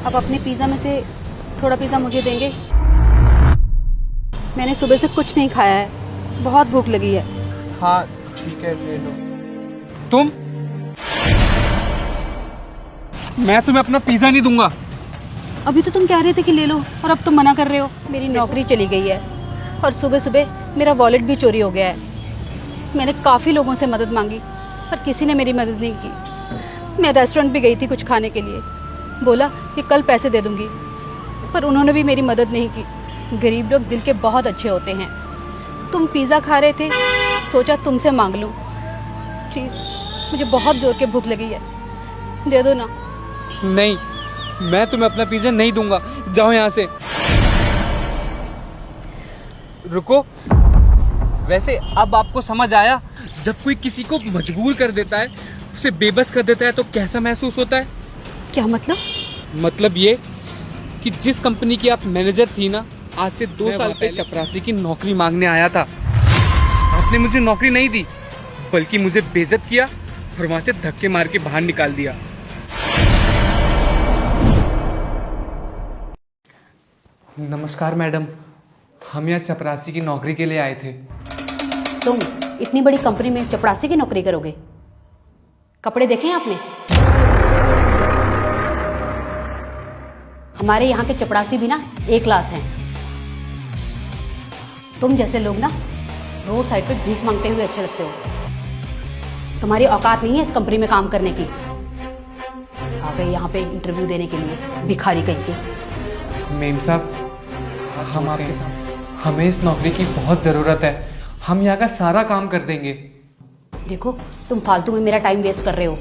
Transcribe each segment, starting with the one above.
आप अपने पिज़्ज़ा में से थोड़ा पिज़्ज़ा मुझे देंगे? मैंने सुबह से कुछ नहीं खाया है, बहुत भूख लगी है। हाँ ठीक है, ले लो। तुम? मैं तुम्हें अपना पिज़्ज़ा नहीं दूंगा। अभी तो तुम कह रहे थे कि ले लो और अब तुम मना कर रहे हो। मेरी नौकरी चली गई है और सुबह सुबह मेरा वॉलेट भी चोरी हो गया है। मैंने काफ़ी लोगों से मदद मांगी पर किसी ने मेरी मदद नहीं की। मैं रेस्टोरेंट भी गई थी कुछ खाने के लिए, बोला कि कल पैसे दे दूंगी, पर उन्होंने भी मेरी मदद नहीं की। गरीब लोग दिल के बहुत अच्छे होते हैं। तुम पिज़्ज़ा खा रहे थे, सोचा तुमसे मांग लूँ। प्लीज़, मुझे बहुत जोर के भूख लगी है, दे दो ना। नहीं, मैं तुम्हें अपना पिज़्ज़ा नहीं दूंगा। जाओ यहाँ से। रुको, वैसे अब आपको समझ आया जब कोई किसी को मजबूर कर देता है, उसे बेबस कर देता है तो कैसा महसूस होता है? क्या मतलब? मतलब ये कि जिस कंपनी की आप मैनेजर थी ना, आज से 2 साल पहले चपरासी की नौकरी मांगने आया था। आपने मुझे नौकरी नहीं दी, बल्कि मुझे बेइज्जत किया और वहां से धक्के मार के बाहर निकाल दिया। नमस्कार मैडम, हम यहाँ चपरासी की नौकरी के लिए आए थे। तुम इतनी बड़ी कंपनी में चपरासी की नौकरी करोगे? कपड़े देखे हैं आपने? हमारे यहाँ के चपरासी भी ना A क्लास हैं। तुम जैसे लोग ना रोड साइड पे भीख मांगते हुए अच्छे लगते हो। तुम्हारी औकात नहीं है इस कंपनी में काम करने की। आ गए यहाँ पे इंटरव्यू देने के लिए, भिखारी कहीं के। मेम साहब, हमें इस नौकरी की बहुत ज़रूरत है। हम यहाँ का सारा काम कर देंगे। देखो, तुम फालतू में मेरा टाइम वेस्ट कर रहे हो।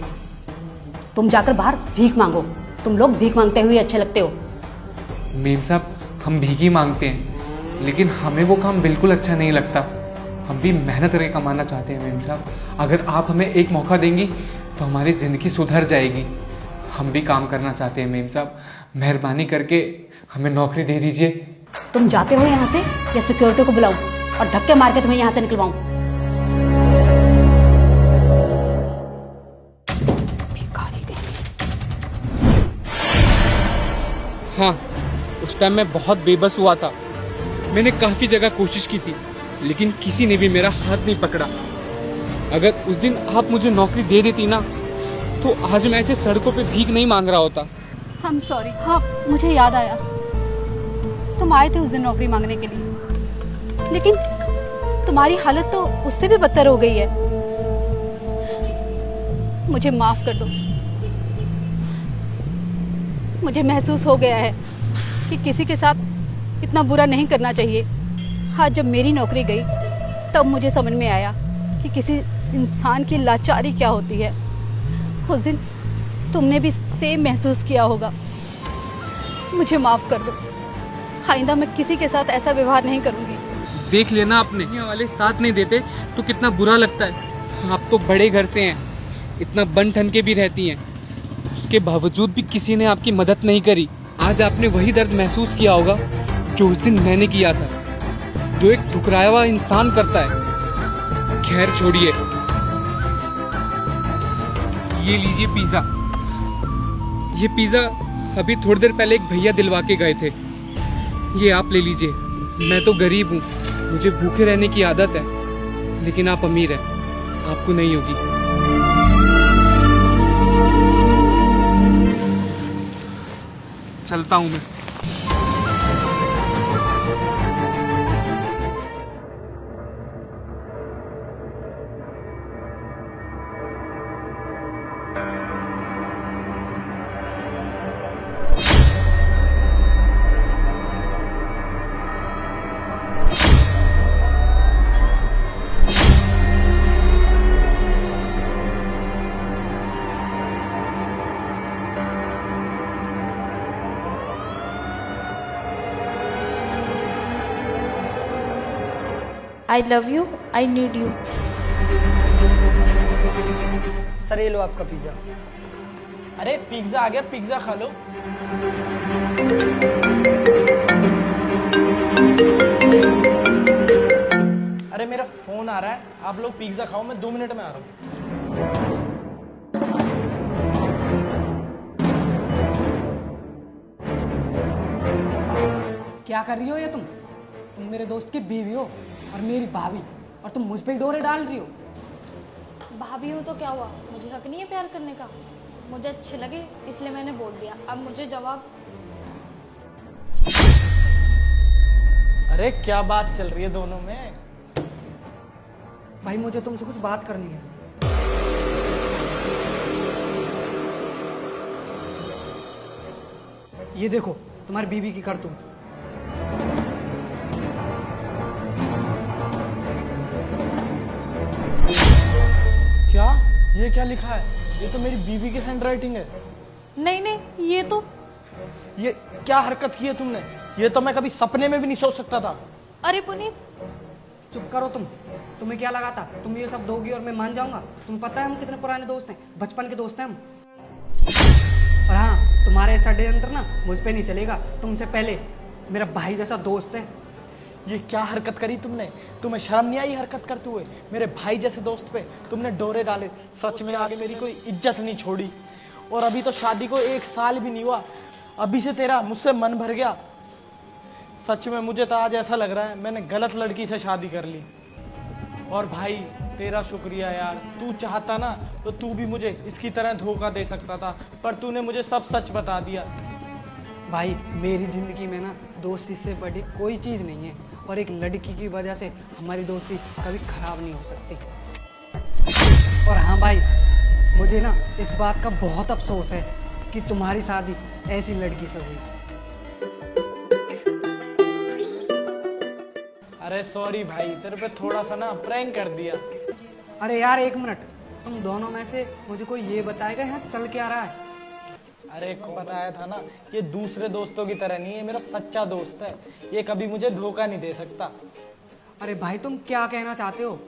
तुम जाकर बाहर भीख मांगो। तुम लोग भीख मांगते हुए अच्छे लगते हो। मेम साहब, हम भीख ही मांगते हैं, लेकिन हमें वो काम बिल्कुल अच्छा नहीं लगता। हम भी मेहनत करके कमाना चाहते हैं मेम साहब। अगर आप हमें एक मौका देंगी तो हमारी ज़िंदगी सुधर जाएगी। हम भी काम करना चाहते हैं मेम साहब, मेहरबानी करके हमें नौकरी दे दीजिए। तुम जाते हो यहाँ से या सिक्योरिटी को बुलाऊं और धक्के मार के तुम्हें यहाँ से निकलवाऊं? भिखारी कहीं। हाँ, उस टाइम मैं बहुत बेबस हुआ था। मैंने काफ़ी जगह कोशिश की थी, लेकिन किसी ने भी मेरा हाथ नहीं पकड़ा। अगर उस दिन आप मुझे नौकरी दे देती ना, तो आज मैं ऐसे सड़कों पे भीख नहीं मांग रहा होता। I'm sorry। हाँ, मुझे याद आया, तुम आए थे उस दिन नौकरी मांगने के लिए, लेकिन तुम्हारी हालत तो उससे भी बदतर हो गई है। मुझे माफ कर दो। मुझे महसूस हो गया है कि किसी के साथ इतना बुरा नहीं करना चाहिए। हाँ, जब मेरी नौकरी गई तब मुझे समझ में आया कि किसी इंसान की लाचारी क्या होती है। उस दिन तुमने भी सेम महसूस किया होगा। मुझे माफ कर दो। आइंदा मैं किसी के साथ ऐसा व्यवहार नहीं करूंगी। देख लेना, अपने यहाँ वाले साथ नहीं देते तो कितना बुरा लगता है। आप तो बड़े घर से हैं, इतना बन ठन के भी रहती हैं, उसके बावजूद भी किसी ने आपकी मदद नहीं करी। आज आपने वही दर्द महसूस किया होगा जो उस दिन मैंने किया था, जो एक ठुकराया हुआ इंसान करता है। खैर छोड़िए, ये लीजिए पिज़्ज़ा। ये पिज़्ज़ा अभी थोड़ी देर पहले एक भैया दिलवा के गए थे। ये आप ले लीजिए। मैं तो गरीब हूँ, मुझे भूखे रहने की आदत है, लेकिन आप अमीर हैं, आपको नहीं होगी। चलता हूँ मैं। I love you, I need you। Sir ये लो आपका पिज़्ज़ा। अरे पिज्जा आ गया, पिज्जा खा लो। अरे मेरा फोन आ रहा है, आप लोग पिज्जा खाओ, मैं 2 मिनट में आ रहा हूँ। क्या कर रही हो ये तुम मेरे दोस्त की बीवी हो और मेरी भाभी, और तुम मुझ पे ही डोरे डाल रही हो। भाभी हूँ तो क्या हुआ, मुझे हक नहीं है प्यार करने का? मुझे अच्छे लगे इसलिए मैंने बोल दिया, अब मुझे जवाब। अरे क्या बात चल रही है दोनों में? भाई मुझे तुमसे कुछ बात करनी है। ये देखो तुम्हारी बीवी की करतूत। क्या? ये क्या लिखा है? ये तो मेरी बीवी की हैंडराइटिंग है। नहीं नहीं, ये क्या हरकत की है तुमने? ये तो मैं कभी सपने में भी नहीं सोच सकता था। अरे पुनीत, चुप करो तुम। तुम्हें क्या लगा था तुम ये सब दोगी और मैं मान जाऊंगा? तुम्हें पता है हम कितने पुराने दोस्त हैं, बचपन के दोस्त हैं हम। और हाँ, तुम्हारे ऐसा षड्यंत्र ना मुझ पे नहीं चलेगा। तुमसे पहले मेरा भाई जैसा दोस्त है। ये क्या हरकत करी तुमने? तुम्हें शर्म नहीं आई हरकत करते हुए? मेरे भाई जैसे दोस्त पे तुमने डोरे डाले। सच में आज मेरी कोई इज्जत नहीं छोड़ी। और अभी तो शादी को 1 साल भी नहीं हुआ, अभी से तेरा मुझसे मन भर गया। सच में मुझे तो आज ऐसा लग रहा है मैंने गलत लड़की से शादी कर ली। और भाई तेरा शुक्रिया यार, तू चाहता ना तो तू भी मुझे इसकी तरह धोखा दे सकता था, पर तूने मुझे सब सच बता दिया। भाई मेरी जिंदगी में ना दोस्ती से बड़ी कोई चीज़ नहीं है, और एक लड़की की वजह से हमारी दोस्ती कभी खराब नहीं हो सकती। और हाँ भाई, मुझे ना इस बात का बहुत अफसोस है कि तुम्हारी शादी ऐसी लड़की से हुई। अरे सॉरी भाई, तेरे पे थोड़ा सा ना प्रैंक कर दिया। अरे यार एक मिनट, तुम दोनों में से मुझे कोई ये बताएगा यहाँ चल क्या रहा है? अरे को बताया था ना, ये दूसरे दोस्तों की तरह नहीं है, मेरा सच्चा दोस्त है। ये कभी मुझे धोखा नहीं दे सकता। अरे भाई तुम क्या कहना चाहते हो?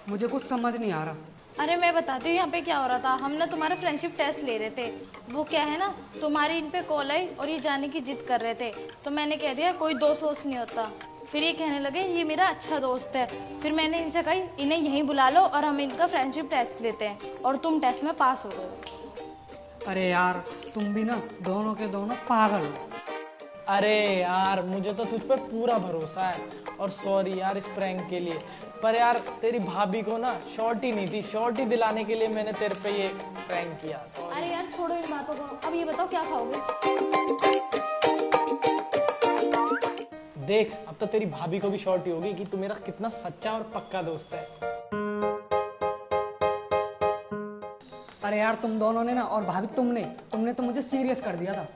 मुझे कुछ समझ नहीं आ रहा। अरे मैं बताती हूँ यहाँ पे क्या हो रहा था। हम ना तुम्हारा फ्रेंडशिप टेस्ट ले रहे थे। वो क्या है ना, तुम्हारी इन पे कॉल आई और ये जाने की जिद कर रहे थे, तो मैंने कह दिया कोई दोस्त वोस्त नहीं होता। फिर ये कहने लगे ये मेरा अच्छा दोस्त है। फिर मैंने इनसे कही इन्हें यहीं बुला लो और हम इनका फ्रेंडशिप टेस्ट लेते हैं, और तुम टेस्ट में पास हो गए। अरे यार तुम भी ना दोनों के दोनों पागल हो। अरे यार मुझे तो तुझ पे पूरा भरोसा है, और सॉरी यार इस प्रैंक के लिए। पर यार तेरी भाभी को ना शॉर्टी नहीं थी, शॉर्टी दिलाने के लिए मैंने तेरे पे ये प्रैंक किया। अरे यार छोड़ो इन बातों को, अब ये बताओ क्या खाओगे? देख अब तो तेरी भाभी को भी शॉर्टी होगी कि तू मेरा कितना सच्चा और पक्का दोस्त है। अरे यार तुम दोनों ने ना, और भाभी तुमने तो मुझे सीरियस कर दिया था।